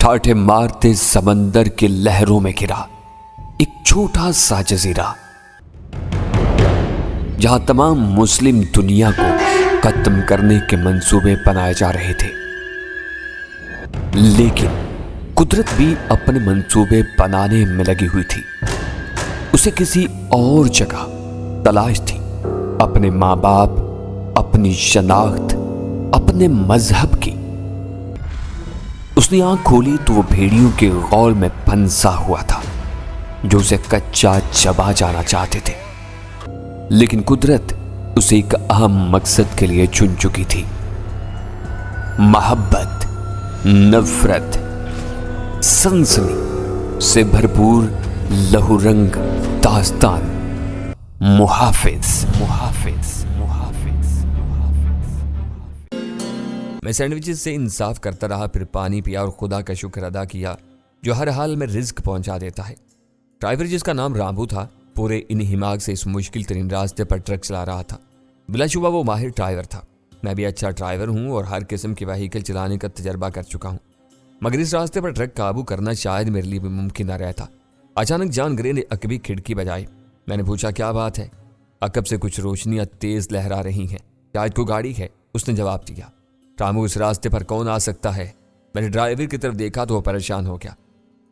ठाठे मारते समंदर के लहरों में घिरा एक छोटा सा जजीरा, जहां तमाम मुस्लिम दुनिया को खत्म करने के मंसूबे बनाए जा रहे थे। लेकिन कुदरत भी अपने मंसूबे बनाने में लगी हुई थी। उसे किसी और जगह तलाश थी, अपने माँ बाप, अपनी शनाख्त, अपने मजहब की। उसने आंख खोली तो वो भेड़ियों के गौल में फंसा हुआ था जो उसे कच्चा चबा जाना चाहते थे। लेकिन कुदरत उसे एक अहम मकसद के लिए चुन चुकी थी। मोहब्बत, नफरत, सनसनी से भरपूर लहूरंग दास्तान। मुहाफिज, मुहाफिज, मुहाफिज। मैं सैंडविचेस से इंसाफ करता रहा, फिर पानी पिया और खुदा का शुक्र अदा किया जो हर हाल में रिज्क पहुंचा देता है। ड्राइवर, जिसका नाम रामू था, पूरे इन हिमाग से इस मुश्किल तरीन रास्ते पर ट्रक चला रहा था। बिलाशुबा वो माहिर ड्राइवर था। मैं भी अच्छा ड्राइवर हूं और हर किस्म की व्हीकल चलाने का तजर्बा कर चुका हूं, मगर इस रास्ते पर ट्रक काबू करना शायद मेरे लिए भी मुमकिन न रहता। अचानक जान ग्रे ने अकबी खिड़की बजाई। मैंने पूछा, क्या बात है? अकब से कुछ रोशनियां तेज लहरा रही हैं, शायद कोई गाड़ी है, उसने जवाब दिया। रामू, इस रास्ते पर कौन आ सकता है? मैंने ड्राइवर की तरफ देखा तो वो परेशान हो गया।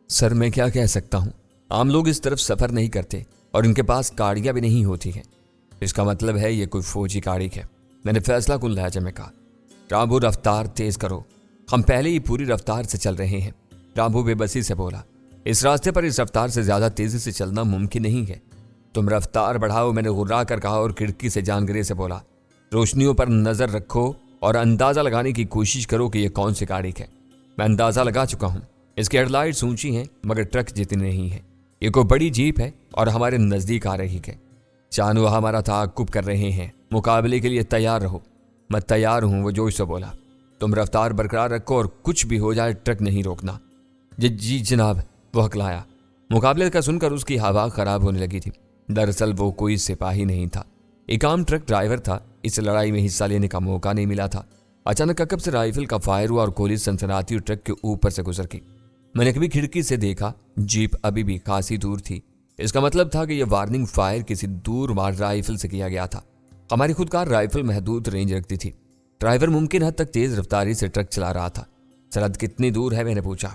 सर, मैं क्या कह सकता हूँ, आम लोग इस तरफ सफर नहीं करते और इनके पास गाड़ियां भी नहीं होती हैं। इसका मतलब है ये कोई फौजी गाड़ी है, मैंने फैसला कुन लहजे में कहा। रामू, रफ्तार तेज करो, हम पहले ही पूरी रफ्तार से चल रहे हैं। रामू बेबसी से बोला, इस रास्ते पर इस रफ्तार से ज्यादा तेजी से चलना मुमकिन नहीं है। तुम रफ्तार बढ़ाओ, मैंने गुर्रा कर कहा और खिड़की से जानगरे से बोला, रोशनियों पर नजर रखो और अंदाजा लगाने की कोशिश करो कि यह कौन सी गाड़ी है। मैं अंदाजा लगा चुका हूं, इसकी हेडलाइट्स ऊंची हैं मगर ट्रक जितनी नहीं है। ये कोई बड़ी जीप है और हमारे नजदीक आ रही है। जानू हमारा ताकुब कर रहे हैं, मुकाबले के लिए तैयार रहो। मैं तैयार हूं, वो जोश से बोला। तुम रफ्तार बरकरार रखो और कुछ भी हो जाए ट्रक नहीं रोकना। जी जनाब, वो हकलाया। मुकाबले का सुनकर उसकी हवा खराब होने लगी थी। दरअसल वो कोई सिपाही नहीं था, एक आम ट्रक ड्राइवर था। इस लड़ाई में हिस्सा लेने का मौका नहीं मिला था। अचानक अकब से राइफल का फायर हुआ और गोली सनसनाती ट्रक के ऊपर से गुजर गई। मैंने कभी खिड़की से देखा, जीप अभी भी खासी दूर थी। इसका मतलब था कि यह वार्निंग फायर किसी दूर मार राइफल से किया गया था। हमारी खुदकार राइफल महदूद रेंज रखती थी। ड्राइवर मुमकिन हद तक तेज रफ्तारी से ट्रक चला रहा था। सरहद कितनी दूर है? मैंने पूछा।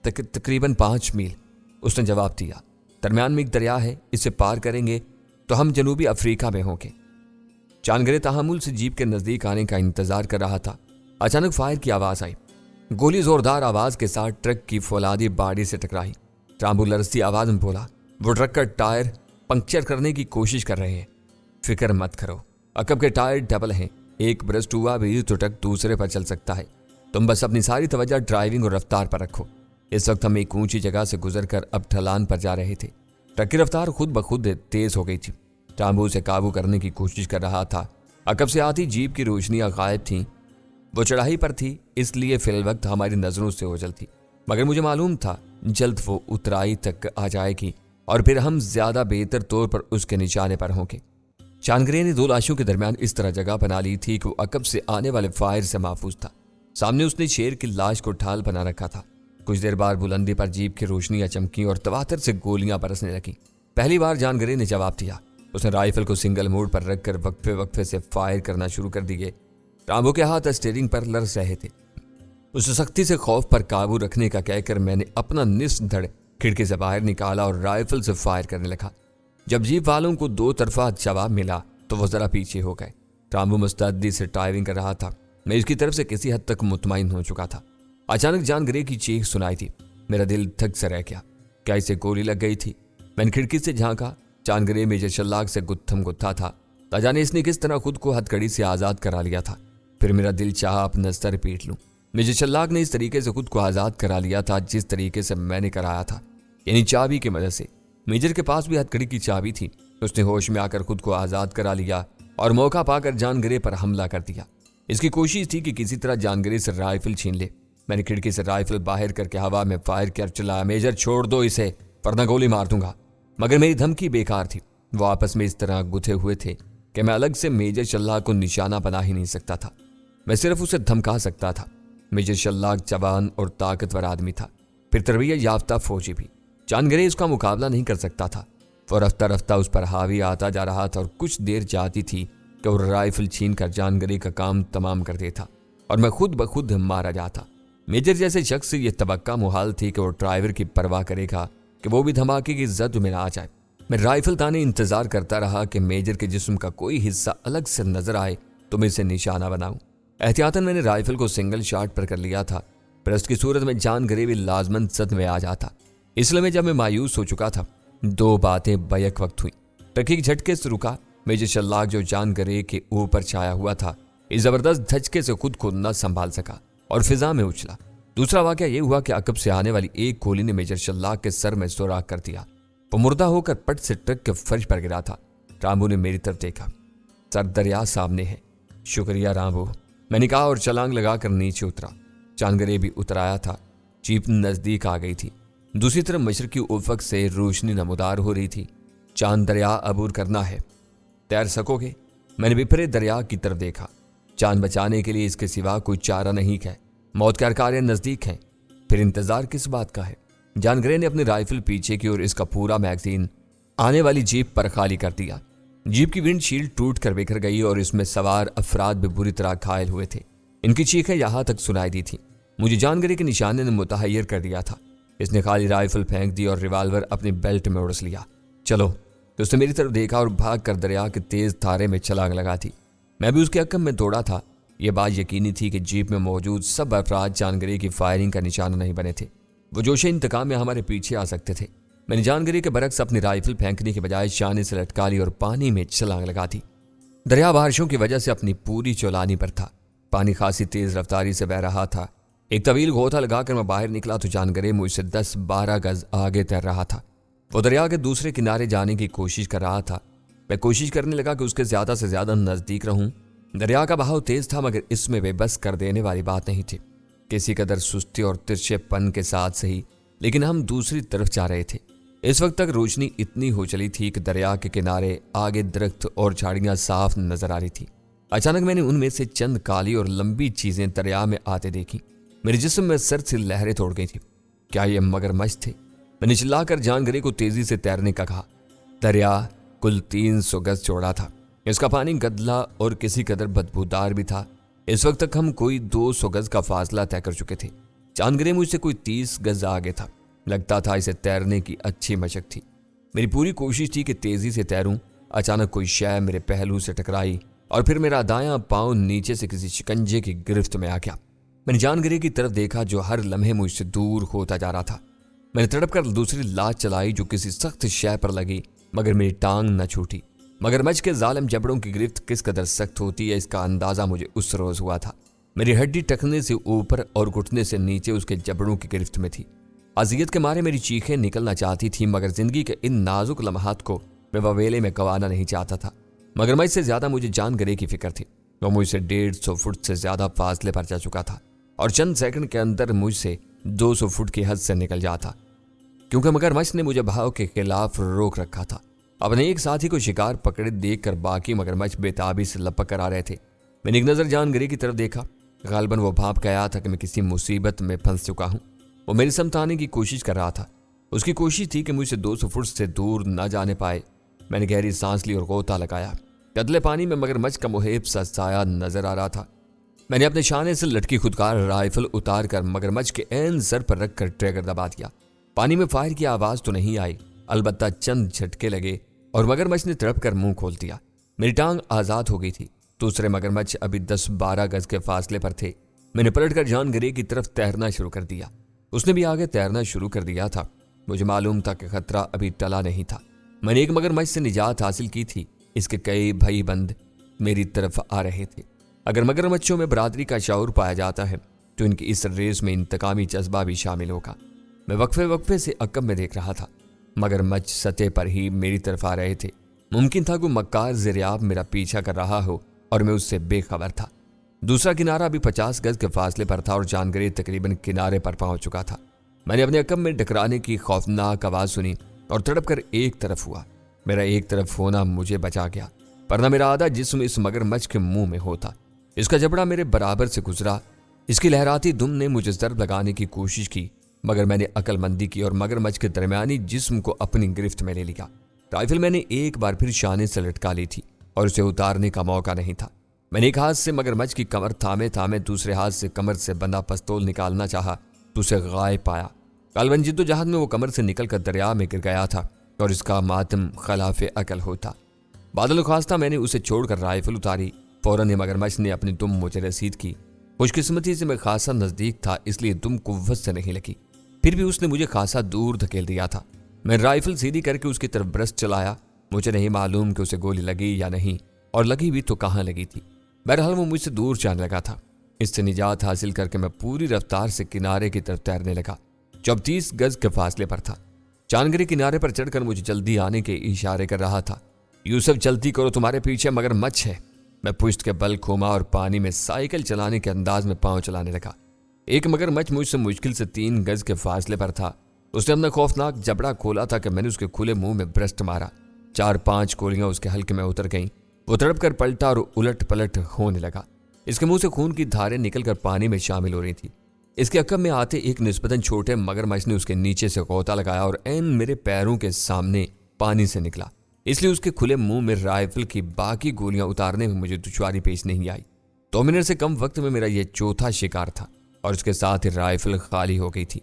तकरीबन 5 मील, उसने जवाब दिया। दरमियान में एक दरिया है, इसे पार करेंगे तो हम जनूबी अफ्रीका में होंगे। जानगरे तहमुल से जीप के नजदीक आने का इंतजार कर रहा था। अचानक फायर की आवाज आई। गोली जोरदार आवाज के साथ ट्रक की फौलादी बाड़ी से टकराई। रामू लरसती आवाज में बोला, वो ट्रक का टायर पंक्चर करने की कोशिश कर रहे हैं। फिक्र मत करो, अकब के टायर डबल हैं, एक ब्रस्ट हुआ भी तो ट्रक दूसरे पर चल सकता है। तुम बस अपनी सारी तवज्जो ड्राइविंग और रफ्तार पर रखो। इस वक्त हम एक ऊंची जगह से गुजरकर अब ढलान पर जा रहे थे। ट्रक की रफ्तार खुद ब खुद तेज हो गई थी। रामू से काबू करने की कोशिश कर रहा था। अकब से आती जीप की रोशनियां गायब थीं। वो चढ़ाई पर थी, इसलिए फिल वक्त हमारी नजरों से ओझल थी, मगर मुझे मालूम था जल्द वो उतराई तक आ जाएगी और फिर हम ज्यादा बेहतर तौर पर उसके निशाने पर होंगे। चांगरे ने 2 लाशों के दरमियान इस तरह जगह बना ली थी कि वो अकब से आने वाले फायर से महफूज था। सामने उसने शेर की लाश को ढाल बना रखा था। कुछ देर बाद बुलंदी पर जीप की रोशनियां चमकी और तवातर से गोलियां बरसने लगी। पहली बार जानगरे ने जवाब दिया। उसने राइफल को सिंगल मोड पर रखकर वक्फे वक्फे से फायर करना शुरू कर दिए। रामू के हाथ स्टीयरिंग पर लरस रहे थे। उसे सख्ती से खौफ पर काबू रखने का कहकर मैंने अपना निस्धड़ खिड़की से बाहर निकाला और राइफल से फायर करने लगा। जब जीप वालों को 2 तरफा जवाब मिला तो वो जरा पीछे हो गए। रामू मुस्तैदी से ड्राइविंग कर रहा था। मैं इसकी तरफ से किसी हद तक मुतमईन हो चुका था। अचानक जानगरे की चीख सुनाई थी। मेरा दिल धक से रह गया। क्या इसे गोली लग गई थी? मैंने खिड़की से झांका। जानगरे मेजर शल्लाक से गुत्थम गुत्था था। न जाने इसने किस तरह खुद को हथकड़ी से आजाद करा लिया था। फिर मेरा दिल चाहा अपना सर पीट लूं। मेजर शल्लाक ने इस तरीके से खुद को आजाद करा लिया था जिस तरीके से मैंने कराया था, यानी चाबी की मदद से। मेजर के पास भी हथकड़ी की चाबी थी। उसने होश में आकर खुद को आजाद करा लिया और मौका पाकर जानगरे पर हमला कर दिया। इसकी कोशिश थी कि किसी तरह जानगरे से राइफल छीन ले। मैंने खिड़की से राइफल बाहर करके हवा में फायर कर चलाया। मेजर, छोड़ दो इसे वरना गोली मार दूंगा। मगर मेरी धमकी बेकार थी। वो आपस में इस तरह गुथे हुए थे कि मैं अलग से मेजर शल्लाक को निशाना बना ही नहीं सकता था। मैं सिर्फ उसे धमका सकता था। मेजर शल्लाक जवान और ताकतवर आदमी था। फिर तरबियत याफ्ता फौजी भी। जानगरे उसका मुकाबला नहीं कर सकता था। वो रफ्ता रफ्ता उस पर हावी आता जा रहा था और कुछ देर जाती थी कि वो राइफल छीन कर जानगरे का काम तमाम कर देता और मैं खुद ब खुद मारा जाता। मेजर जैसे शख्स से यह तवक्का मुहाल थी कि वो ड्राइवर की परवाह करेगा कि वो भी धमाके की जद में आ जाए। मैं राइफल ताने इंतजार करता रहा कि मेजर के जिस्म का कोई हिस्सा अलग से नजर आए तो मैं इसे निशाना बनाऊं। एहतियातन मैंने राइफल को सिंगल शॉट पर कर लिया था, पर उसकी सूरत में जानगरे भी लाजमन सद में आ जाता। इसलिए जब मैं मायूस हो चुका था, दो बातें बैक वक्त हुई। ट्रक एक झटके से रुका। मेजर शल्लाक जो जानगरे के ऊपर छाया हुआ था, इस जबरदस्त झटके से खुद को न संभाल सका और फिजा में उछला। दूसरा वाकया यह हुआ कि अकब से आने वाली एक गोली ने मेजर शल्लाक के सर में सुराख कर दिया। वो मुर्दा होकर पट से ट्रक के फर्श पर गिरा था। रामू ने मेरी तरफ देखा। सर दरिया सामने है। शुक्रिया रामू, मैंने कहा और छलांग लगाकर नीचे उतरा। जानगरे भी उतर आया था। जीप नजदीक आ गई थी। दूसरी तरफ मशरकी उफक से रोशनी नमूदार हो रही थी। चांद दरिया अबूर करना है, तैर सकोगे? मैंने विपरीत दरिया की तरफ देखा। जान बचाने के लिए इसके सिवा कोई चारा नहीं है। मौत के अरकारे नजदीक हैं, फिर इंतजार किस बात का है? जानगरे ने अपनी राइफल पीछे की और इसका पूरा मैगजीन आने वाली जीप पर खाली कर दिया। जीप की विंडशील्ड टूट कर बिखर गई और इसमें सवार अफराद भी बुरी तरह घायल हुए थे। इनकी चीखें यहां तक सुनाई दी थी। मुझे जानगरे के निशाने ने मुतहैयर कर दिया था। इसने खाली राइफल फेंक दी और रिवाल्वर अपने बेल्ट में उड़स लिया। चलो, तो उसने मेरी तरफ देखा और भाग कर दरिया के तेज धारे में छलांग लगा दी। मैं भी उसके अक्कम में दौड़ा था। यह बात यकीनी थी कि जीप में मौजूद सब अफराद जानगरे की फायरिंग का निशाना नहीं बने थे। वो जोशे इंतकाम में हमारे पीछे आ सकते थे। मैंने जानगरे के बरक्स अपनी राइफल फेंकने के बजाय शाने से लटका ली और पानी में छलांग लगा दी। दरिया बारिशों की वजह से अपनी पूरी चौलानी पर था। पानी खासी तेज रफ्तारी से बह रहा था। एक तवील गोता लगाकर मैं बाहर निकला तो जानगरे मुझसे 10-12 गज आगे तैर रहा था। वो दरिया के दूसरे किनारे जाने की कोशिश कर रहा था। मैं कोशिश करने लगा कि उसके ज्यादा से ज्यादा नजदीक रहूं। दरिया का बहाव तेज था, मगर इसमें बेबस कर देने वाली बात नहीं थी। किसी कदर सुस्ती और तिरछेपन के साथ सही, लेकिन हम दूसरी तरफ जा रहे थे। इस वक्त तक रोशनी इतनी हो चली थी कि दरिया के किनारे आगे दरख्त और झाड़ियां साफ नजर आ रही थी। अचानक मैंने उनमें से चंद काली और लंबी चीजें दरिया में आते देखी। मेरे जिस्म में सर से लहरें तोड़ गई थी। क्या ये मगरमच्छ थे? मैंने चिल्लाकर जानगरे को तेजी से तैरने का कहा। दरिया कुल 300 गज चौड़ा था। इसका पानी गदला और किसी कदर बदबूदार भी था। इस वक्त तक हम कोई 200 गज का फासला तय कर चुके थे। जानगरे मुझसे कोई 30 गज आगे था। लगता था इसे तैरने की अच्छी मशक थी। मेरी पूरी कोशिश थी कि तेजी से तैरूं। अचानक कोई शय मेरे पहलू से टकराई और फिर मेरा दायां पांव नीचे से किसी शिकंजे की गिरफ्त में आ गया। मैंने जानगरे की तरफ देखा जो हर लम्हे मुझसे दूर होता जा रहा था। मैंने तड़प कर दूसरी लात चलाई जो किसी सख्त शय पर लगी, मगर मेरी टांग न छूटी। मगरमच्छ के जालिम जबड़ों की गिरफ्त किस कदर सख्त होती है, इसका अंदाजा मुझे उस रोज हुआ था। मेरी हड्डी टखने से ऊपर और घुटने से नीचे उसके जबड़ों की गिरफ्त में थी। अजियत के मारे मेरी चीखें निकलना चाहती थी, मगर जिंदगी के इन नाजुक लम्हात को मैं ववेले में गंवाना नहीं चाहता था। मगरमच्छ से ज्यादा मुझे जानगरे की फिक्र थी। वो मुझसे 150 फुट से ज्यादा फासले पर जा चुका था और चंद सेकंड के अंदर मुझसे 200 फुट की हद से निकल जाता, क्योंकि मगरमच्छ ने मुझे बहाव के खिलाफ रोक रखा था। अपने एक साथी को शिकार पकड़े देखकर बाकी मगरमच्छ बेताबी से लपक कर आ रहे थे। मैंने एक नजर जानगरे की तरफ देखा। गालबन वो भाप के आया था कि मैं किसी मुसीबत में फंस चुका हूं। वो मेरी समत आने की कोशिश कर रहा था। उसकी कोशिश थी कि मुझसे 200 फुट से दूर न जाने पाए। मैंने गहरी सांस ली और गोता लगाया। कदले पानी में मगरमच्छ का मुहेब सा साया नजर आ रहा था। मैंने अपने शाने से लटकी खुदकार राइफल उतार कर मगरमच्छ के ऐन सर पर रखकर ट्रिगर दबा दिया। पानी में फायर की आवाज तो नहीं आई, अलबत्ता चंद झटके लगे और मगरमच्छ ने तड़प कर मुंह खोल दिया। मेरी टांग आजाद हो गई थी। दूसरे मगरमच्छ अभी 10-12 गज के फासले पर थे। मैंने पलटकर जानगरे की तरफ तैरना शुरू कर दिया। उसने भी आगे तैरना शुरू कर दिया था। मुझे मालूम था कि खतरा अभी टला नहीं था। मैंने एक मगरमच्छ से निजात हासिल की थी। इसके कई भाई बंद मेरी तरफ आ रहे थे। अगर मगरमच्छों में बरादरी का शऊर पाया जाता है तो इनकी इस रेस में इंतकामी जज्बा भी शामिल होगा। मैं वक्फे वक्फे से अकब में देख रहा था। मगरमच्छ सतह पर ही मेरी तरफ आ रहे थे। मुमकिन था कि मक्कार ज़िरियाब मेरा पीछा कर रहा हो और मैं उससे बेखबर था। दूसरा किनारा अभी 50 गज के फासले पर था और जानगरे तकरीबन किनारे पर पहुंच चुका था। मैंने अपने अकब में टकराने की खौफनाक आवाज सुनी और तड़प कर एक तरफ हुआ। मेरा एक तरफ होना मुझे बचा गया, वरना मेरा आधा जिस्म इस मगरमच्छ के मुंह में होता। इसका जबड़ा मेरे बराबर से गुजरा। इसकी लहराती दुम ने मुझे जर्ब लगाने की कोशिश की, मगर मैंने अक्लमंदी की और मगरमच्छ के दरमियानी जिस्म को अपनी गिरफ्त में ले लिया। राइफल मैंने एक बार फिर शाने से लटका ली थी और उसे उतारने का मौका नहीं था। मैंने एक हाथ से मगरमच्छ की कमर थामे थामे दूसरे हाथ से कमर से बंधा पिस्तौल निकालना चाहा तो उसे गायब पाया। कालवन जिद्दोजहद में वो कमर से निकलकर दरिया में गिर गया था और इसका मातम खिलाफ अकल होता। बादल ख्वास्ता मैंने उसे छोड़कर राइफल उतारी। फौरन ही मगरमच्छ ने अपनी दुम मुझे रसीद की। खुशकिस्मती से मैं खासा नजदीक था, इसलिए दुम कुव्वत से नहीं लगी। फिर भी उसने मुझे खासा दूर धकेल दिया था। मैं राइफल सीधी करके उसकी तरफ ब्रश चलाया। मुझे नहीं मालूम कि उसे गोली लगी या नहीं, और लगी भी तो कहाँ लगी थी। बहरहाल वो मुझसे दूर जाने लगा था। इससे निजात हासिल करके मैं पूरी रफ्तार से किनारे की तरफ तैरने लगा, जो अब 30 गज के फासले पर था। चांदगिरी किनारे पर चढ़कर मुझे जल्दी आने के इशारे कर रहा था। यूसुफ जल्दी करो, तुम्हारे पीछे मगरमच्छ है। मैं पुश्त के बल घूमा और पानी में साइकिल चलाने के अंदाज में पांव चलाने लगा। एक मगरमच्छ मुझसे मुश्किल से 3 गज के फासले पर था। उसने अपना खौफनाक जबड़ा खोला था कि मैंने उसके खुले मुंह में ब्रस्ट मारा। 4-5 गोलियां उसके हल्के में उतर गईं। वो तड़प कर पलटा और उलट पलट होने लगा। इसके मुंह से खून की धारें निकलकर पानी में शामिल हो रही थी। इसके अकब में आते एक निस्बतन छोटे मगरमच्छ ने उसके नीचे से गोता लगाया और ऐन मेरे पैरों के सामने पानी से निकला। इसलिए उसके खुले मुंह में राइफल की बाकी गोलियां उतारने में मुझे दुश्वारी पेश नहीं आई। 2 मिनट से कम वक्त में मेरा यह चौथा शिकार था और उसके साथ ही राइफल खाली हो गई थी।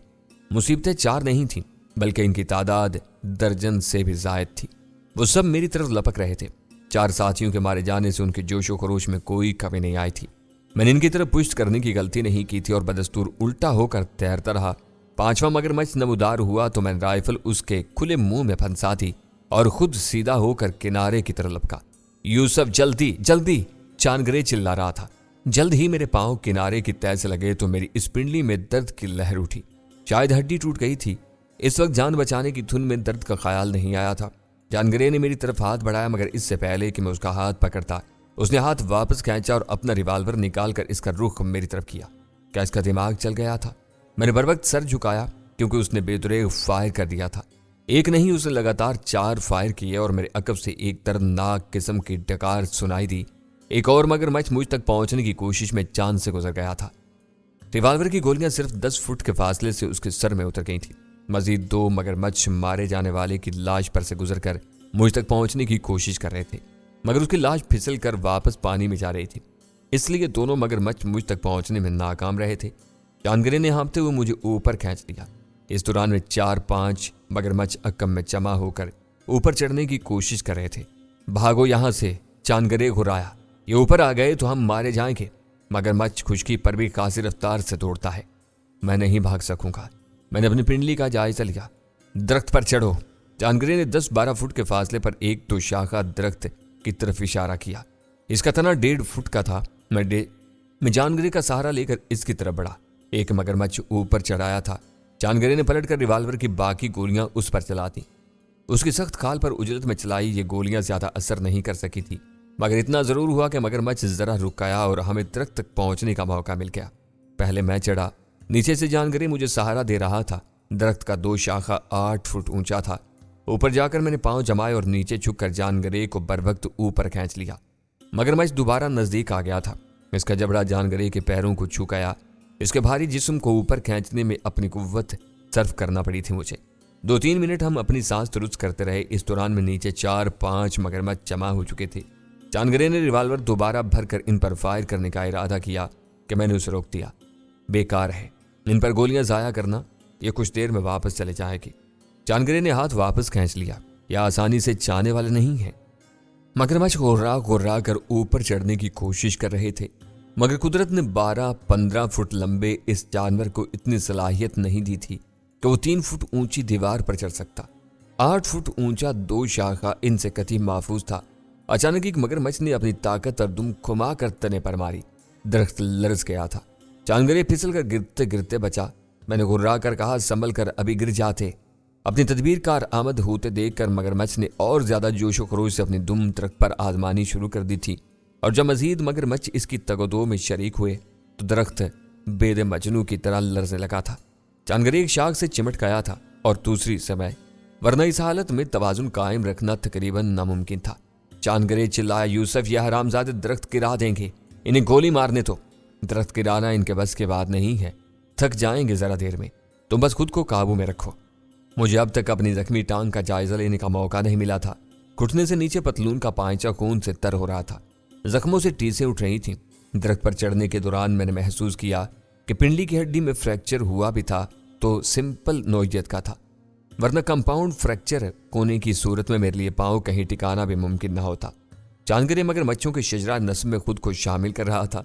मुसीबतें 4 नहीं थीं, बल्कि इनकी तादाद दर्जन से भी जायद थी। वो सब मेरी तरफ लपक रहे थे। 4 साथियों के मारे जाने से उनके जोशो खरोश में कोई कमी नहीं आई थी। मैंने इनकी तरफ पुश्त करने की गलती नहीं की थी और बदस्तूर उल्टा होकर तैरता रहा। 5वां मगरमच्छ नमूदार हुआ तो मैंने राइफल उसके खुले मुंह में फंसा दी और खुद सीधा होकर किनारे की तरफ लपका। यूसुफ जल्दी जल्दी, चांदगिरी चिल्ला रहा था। जल्द ही मेरे पांव किनारे की तह से लगे तो मेरी इस पिंडली में दर्द की लहर उठी। शायद हड्डी टूट गई थी। इस वक्त जान बचाने की धुन में दर्द का ख्याल नहीं आया था। चांदगिरी ने मेरी तरफ हाथ बढ़ाया, मगर इससे पहले कि मैं उसका हाथ पकड़ता उसने हाथ वापस खींचा और अपना रिवाल्वर निकालकर इसका रुख मेरी तरफ किया। क्या इसका दिमाग चल गया था? मैंने बर वक्त सर झुकाया क्योंकि उसने बेदुरेग फायर कर दिया था। एक नहीं, उसने लगातार 4 फायर किए और मेरे अकब से एक दर्दनाक किस्म की डकार सुनाई दी। एक और मगरमच्छ मुझ तक पहुंचने की कोशिश में चांद से गुजर गया था। रिवाल्वर की गोलियां सिर्फ 10 फुट के फासले से उसके सर में उतर गई थी। मजीद 2 मगरमच्छ मारे जाने वाले की लाश पर से गुजरकर मुझ तक पहुंचने की कोशिश कर रहे थे, मगर उसकी लाश फिसल कर वापस पानी में जा रही थी। इसलिए दोनों मगरमच्छ मुझ तक पहुंचने में नाकाम रहे थे। चांदगिरी ने हाँफते हुए मुझे ऊपर खींच लिया। इस दौरान में 4-5 मगरमच्छ अकब में जमा होकर ऊपर चढ़ने की कोशिश कर रहे थे। भागो यहां से, चांदगिरी घुराया। ये ऊपर आ गए तो हम मारे जाएंगे। मगरमच्छ खुशकी पर भी खासी रफ्तार से दौड़ता है। मैं नहीं भाग सकूंगा। मैंने अपनी पिंडली का जायजा लिया। दरख्त पर चढ़ो। चांदगिरी ने 10-12 फुट के फासले पर एक तो शाखा दरख्त की तरफ इशारा किया। इसका तना 1.5 फुट का था। मैं चांदगिरी का सहारा लेकर इसकी तरफ बढ़ा। एक मगरमच्छ ऊपर चढ़ाया था। चांदगिरी ने पलटकर रिवाल्वर की बाकी गोलियां उस पर चला दी। उसकी सख्त खाल पर उजलत में चलाई ये गोलियां ज्यादा असर नहीं कर सकी थी, मगर इतना जरूर हुआ कि मगरमच्छ जरा रुक गया और हमें दरख्त तक पहुंचने का मौका मिल गया। पहले मैं चढ़ा। नीचे से चांदगिरी मुझे सहारा दे रहा था। दरख्त का 2 शाखा 8 फुट ऊंचा था। ऊपर जाकर मैंने पांव जमाए और नीचे झुककर जानगरे को बरवक्त ऊपर खींच लिया। मगरमच्छ दोबारा नजदीक आ गया था। इसका जबड़ा जानगरे के पैरों को छू गया। इसके भारी जिस्म को ऊपर खींचने में अपनी कुव्वत सर्फ करना पड़ी थी मुझे। 2-3 मिनट हम अपनी सांस दुरुस्त करते रहे। इस दौरान में नीचे 4-5 मगरमच्छ जमा हो चुके थे। चांदगिरी ने रिवाल्वर दोबारा भरकर इन पर फायर करने का इरादा किया कि मैंने उसे रोक दिया। बेकार है इन पर गोलियां जाया करना, ये कुछ देर में वापस चले जाएगी। चांदगिरी ने हाथ वापस खींच लिया। यह आसानी से जाने वाले नहीं है। मगरमच्छ गुर्रा कर ऊपर चढ़ने की कोशिश कर रहे थे, मगर कुदरत ने 12-15 फुट लंबे इस जानवर को इतनी सलाहियत नहीं दी थी कि वो 3 फुट ऊंची दीवार पर चढ़ सकता। 8 फुट ऊंचा 2 शाखा इनसे कतई महफूज था। अचानक एक मगरमच्छ ने अपनी ताकत और दुम घुमा कर तने पर मारी। दरख्त लरस गया था। चांदगिरी फिसल कर गिरते गिरते बचा। मैंने गुर्रा कर कहा, संभल कर, अभी गिर जाते। अपनी तदबीर कार आमद होते देखकर मगरमच्छ ने और ज्यादा जोशो खरोश से अपनी दुम दरख्त पर आजमानी शुरू कर दी थी, और जब मजीद मगरमच्छ इसकी तगदो में शरीक हुए तो दरख्त बेदे मजनू की तरह लरजने लगा था। चांदगिरी एक शाख से चिमट गया था और दूसरी समय, वरना इस हालत में तवाजुन कायम रखना तकरीबन नामुमकिन था। चांदगिरी चिल्लाया, यूसुफ, यह हरामजादे दरख्त गिरा देंगे, इन्हें गोली मारने तो। दरख्त गिराना इनके बस के बाद नहीं है, थक जाएंगे जरा देर में। तुम बस खुद को काबू में रखो। मुझे अब तक अपनी जख्मी टांग का जायजा लेने का मौका नहीं मिला था। घुटने से नीचे पतलून का पांचा खून से तर हो रहा था, जख्मों से टीसें उठ रही थीं। दरख्त पर चढ़ने के दौरान मैंने महसूस किया कि पिंडली की हड्डी में फ्रैक्चर हुआ भी था तो सिंपल नोइयत का था, वरना कंपाउंड फ्रैक्चर होने की सूरत में मेरे लिए पांव कहीं टिकाना भी मुमकिन न होता। जानगरे मगरमच्छों के शजरा नस्म में खुद को शामिल कर रहा था।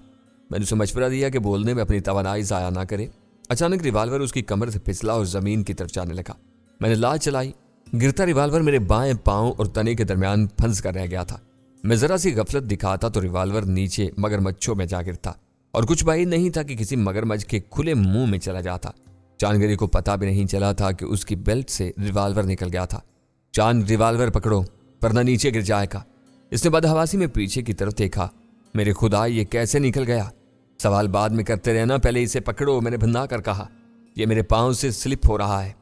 मैंने उसे मशवरा दिया कि बोलने में अपनी तवानाई ज़ाया ना करे। अचानक रिवाल्वर उसकी कमर से फिसला और जमीन की तरफ जाने लगा। मैंने लात चलाई। गिरता रिवाल्वर मेरे बाएं पांव और तने के दरमियान फंस कर रह गया था। मैं जरा सी गफलत दिखाता तो रिवाल्वर नीचे मगरमच्छों में जा गिरता और कुछ बाई नहीं था कि किसी मगरमच्छ के खुले मुंह में चला जाता। चांदगरी को पता भी नहीं चला था कि उसकी बेल्ट से रिवाल्वर निकल गया था। चांद, रिवाल्वर पकड़ो वरना नीचे गिर जाएगा। इसने बदहवासी में पीछे की तरफ देखा। मेरे खुदा, ये कैसे निकल गया? सवाल बाद में करते रहना, पहले इसे पकड़ो, मैंने भन्ना कर कहा। यह मेरे पांव से स्लिप हो रहा है।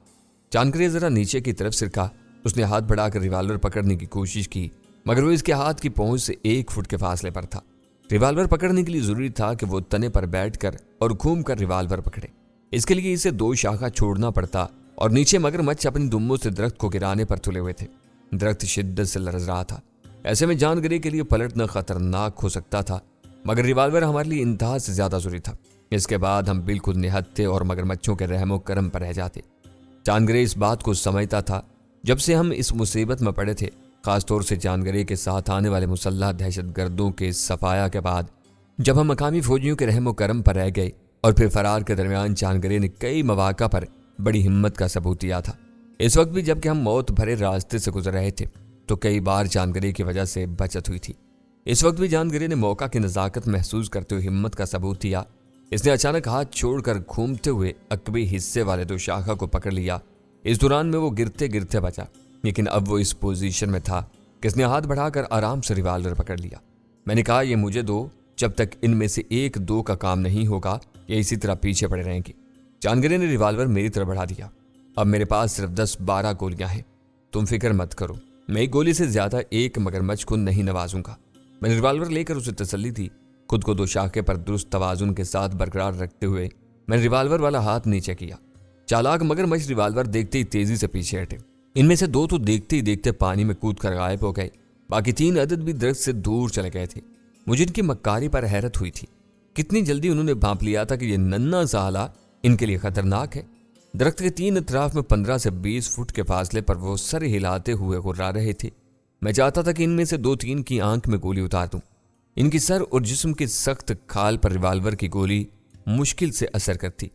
चांदगरी जरा नीचे की तरफ सिरका। उसने हाथ बढ़ाकर रिवाल्वर पकड़ने की कोशिश की, मगर वो इसके हाथ की पहुंच से 1 फुट के फासले पर था। रिवाल्वर पकड़ने के लिए जरूरी था कि वो तने पर बैठकर और घूमकर रिवाल्वर पकड़े। इसके लिए इसे 2 शाखा छोड़ना पड़ता और नीचे मगरमच्छ अपनी दुम्बों से दरख्त को गिराने पर तुले हुए थे। दरख्त शिद्दत से लरज रहा था। ऐसे में जानगरी के लिए पलटना खतरनाक हो सकता था, मगर रिवाल्वर हमारे लिए इंतहा से ज्यादा जरूरी था। इसके बाद हम बिल्कुल निहत्थे और मगरमच्छों के रहमो करम पर रह जाते। जानगरे इस बात को समझता था। जब से हम इस मुसीबत में पड़े थे, खासतौर से जानगरे के साथ आने वाले मुसल्लह दहशतगर्दों के सफाया के बाद, जब हम मकामी फौजियों के रहमो करम पर रह गए और फिर फरार के दरमियान, जानगरे ने कई मौका पर बड़ी हिम्मत का सबूत दिया था। इस वक्त भी जबकि हम मौत भरे रास्ते से गुजर रहे थे तो कई बार जानगरे की वजह से बचत हुई थी। इस वक्त भी जानगरे ने मौका की नज़ाकत महसूस करते हुए हिम्मत का सबूत दिया। इसने अचानक हाथ छोड़कर घूमते हुए अकबी हिस्से वाले 2 शाखा को पकड़ लिया। इस दौरान में वो गिरते गिरते बचा, लेकिन अब वो इस पोजीशन में था कि इसने हाथ बढ़ाकर आराम से रिवाल्वर पकड़ लिया। मैंने कहा, ये मुझे दो, जब तक इनमें से 1-2 का काम नहीं होगा ये इसी तरह पीछे पड़े रहेंगे। जानगरे ने रिवाल्वर मेरी तरफ बढ़ा दिया। अब मेरे पास सिर्फ 10-12 गोलियां हैं। तुम फिक्र मत करो, मैं एक गोली से ज्यादा एक मगरमच्छ को नहीं नवाजूंगा। मैंने रिवाल्वर लेकर उसे तसल्ली दी। खुद को 2 शाखे पर दुरुस्त तवाजुन के साथ बरकरार रखते हुए मैंने रिवाल्वर वाला हाथ नीचे किया। चालाक मगरमच्छ रिवाल्वर देखते ही तेजी से पीछे हटे। इनमें से 2 तो देखते ही देखते पानी में कूद कर गायब हो गए। बाकी 3 अदद भी दरख्त से दूर चले गए थे। मुझे इनकी मक्कारी पर हैरत हुई थी। कितनी जल्दी उन्होंने भांप लिया था कि ये नन्हा साला इनके लिए खतरनाक है। दरख्त के 3 अतराफ में 15 से 20 फुट के फासले पर वो सर हिलाते हुए गुर्रा रहे थे। मैं चाहता था कि इनमें से 2-3 की आंख में गोली उतार दूं। इनकी सर और जिस्म की सख्त खाल पर रिवाल्वर की गोली मुश्किल से असर करती।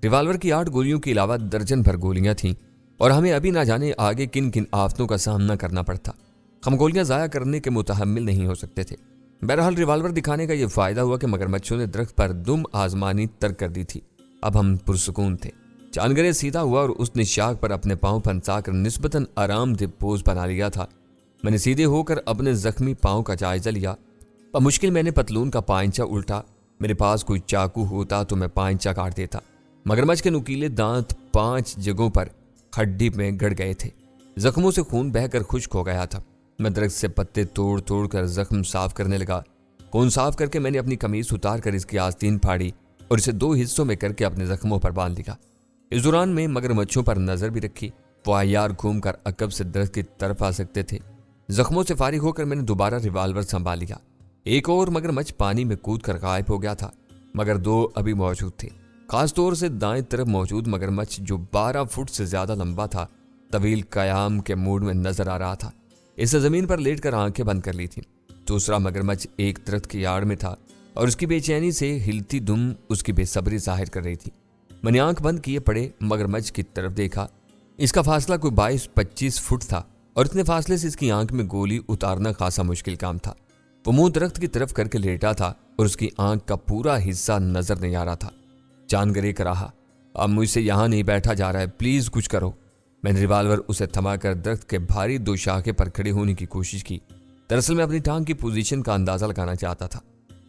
रिवाल्वर की 8 गोलियों के अलावा दर्जन भर गोलियां थीं और हमें अभी ना जाने आगे किन किन आफतों का सामना करना पड़ता। हम गोलियां जाया करने के मुतहम्मिल नहीं हो सकते थे। बहरहाल रिवाल्वर दिखाने का यह फायदा हुआ कि मगरमच्छों ने दरख्त पर दुम आजमानी तर्क कर दी थी। अब हम पुरसुकून थे। जानगरे सीधा हुआ और उसने शाख पर अपने पांव फंसाकर निस्बतन आरामदेह पोज बना लिया था। मैंने सीधे होकर अपने जख्मी पांव का जायजा लिया। मुश्किल मैंने पतलून का पांचा उल्टा। मेरे पास कोई चाकू होता तो मैं पांचा काट देता। मगरमच्छ के नुकीले दांत 5 जगहों पर हड्डी में गड़ गए थे। जख्मों से खून बहकर खुश्क हो गया था। मैं दरख्त से पत्ते तोड़ तोड़ कर जख्म साफ करने लगा। खून साफ करके मैंने अपनी कमीज उतार कर इसकी आस्तीन फाड़ी और इसे 2 हिस्सों में करके अपने जख्मों पर बांध लिया। इस दौरान में मगरमच्छों पर नजर भी रखी। वो आयार घूम कर अकब से दरख्त की तरफ आ सकते थे। जख्मों से फारिग होकर मैंने दोबारा रिवाल्वर संभाल लिया। एक और मगरमच्छ पानी में कूद कर गायब हो गया था, मगर 2 अभी मौजूद थे। खास तौर से दाएं तरफ मौजूद मगरमच्छ जो 12 फुट से ज्यादा लंबा था, तवील कयाम के मूड में नजर आ रहा था। इसे जमीन पर लेटकर आंखें बंद कर ली थी। दूसरा मगरमच्छ एक दरख्त की आड़ में था और उसकी बेचैनी से हिलती दुम उसकी बेसब्री जाहिर कर रही थी। मैंने आंख बंद किए पड़े मगरमच्छ की तरफ देखा। इसका फासला कोई 22-25 फुट था और इतने फासले से इसकी आंख में गोली उतारना खासा मुश्किल काम था। वो मुंह दरख्त की तरफ करके लेटा था और उसकी आंख का पूरा हिस्सा नजर नहीं आ रहा था। जानगरे का रहा, अब मुझसे यहां नहीं बैठा जा रहा है, प्लीज कुछ करो। मैंने रिवाल्वर उसे थमाकर दरख्त के भारी 2 शाखे पर खड़े होने की कोशिश की। दरअसल मैं अपनी टांग की पोजीशन का अंदाजा लगाना चाहता था।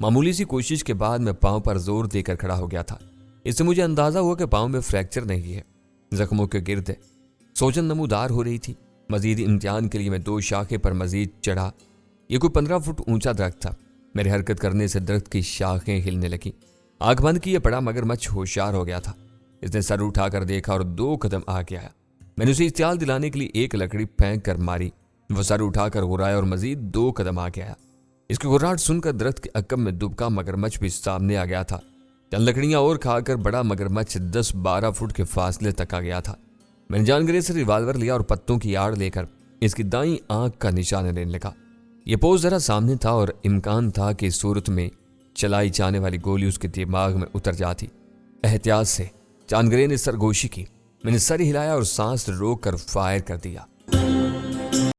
मामूली सी कोशिश के बाद मैं पांव पर जोर देकर खड़ा हो गया था। इससे मुझे अंदाजा हुआ कि पांव में फ्रैक्चर नहीं है। जख्मों के गिर्द सोजन नमूदार हो रही थी। मजीद इम्तिहान के लिए मैं 2 शाखे पर मजीद चढ़ा। ये कोई 15 फुट ऊंचा दरख्त था। मेरे हरकत करने से दरख्त की शाखें हिलने लगी। आंख बंद किए पड़ा मगरमच्छ होशियार हो गया था। इसने सर उठाकर देखा और 2 कदम आगे आया। मैंने उसे इत्याल दिलाने के लिए एक लकड़ी फेंक कर मारी। वो सर उठाकर गुर्राया और मजीद 2 कदम आ गया। इसकी गुर्राहट सुनकर दरख्त के अकब में दुबका मगरमच्छ भी सामने आ गया था। चंद लकड़ियां और खाकर बड़ा मगरमच्छ 10-12 फुट के फासले तक आ गया था। मैंने जानगरे से रिवाल्वर लिया और पत्तों की आड़ लेकर इसकी दाईं आंख का निशाना लेने लगा। यह पोज जरा सामने था और इम्कान था कि इस सूरत में चलाई जाने वाली गोली उसके दिमाग में उतर जाती। एहतियात से जानगरे ने सरगोशी की। मैंने सर हिलाया और सांस रोक कर फायर कर दिया।